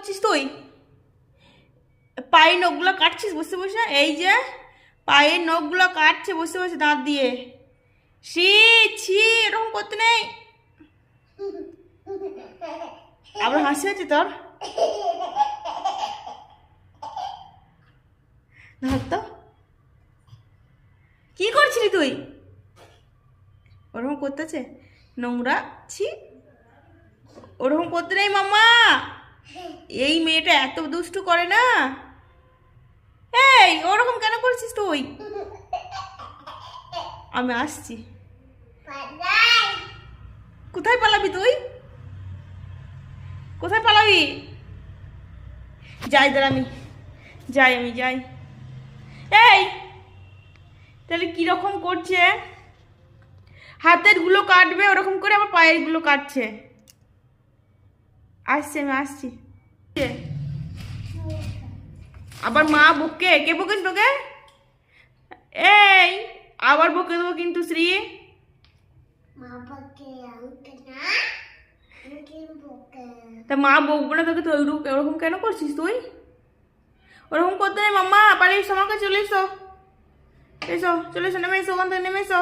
করছিস তুই? পায়ের নখগুলো কাটছিস বসে বসে? এই যে পায়ের নখগুলো কাটছে বসে বসে দাঁত দিয়ে। ছি ছি, এরকম করতে নেই। আবার হাসি আছে তোর? ধর তো, কি করছিলি তুই? ওরকম করতেছে নোংরা, ছি, ওরকম করতে নেই মাম্মা। এই মেয়েটা এত দুষ্টু করে না। এই ওরকম কেন করছিস তুই? আমি আসছি। কোথায় পালাবি তুই? কোথায় পালাবি? যাই দাঁড়া, আমি যাই। এই তাহলে কিরকম করছে? হাতের গুলো কাটবে ওরকম করে, আবার পায়ের গুলো কাটছে। আসছি, আমি আসছি। আবার মা বকে, কে বকে তোকে? এই আবার বকে দেবো কিন্তু শ্রী। তা মা বকবো না তোকে? তো ওরকম কেন করছিস তুই? ওরকম করতে নেই মাম্মা, পালিয়ে এসো, আমাকে চলে এসো, চলে এসো, নেমে এসো, ওখান থেকে নেমে এসো।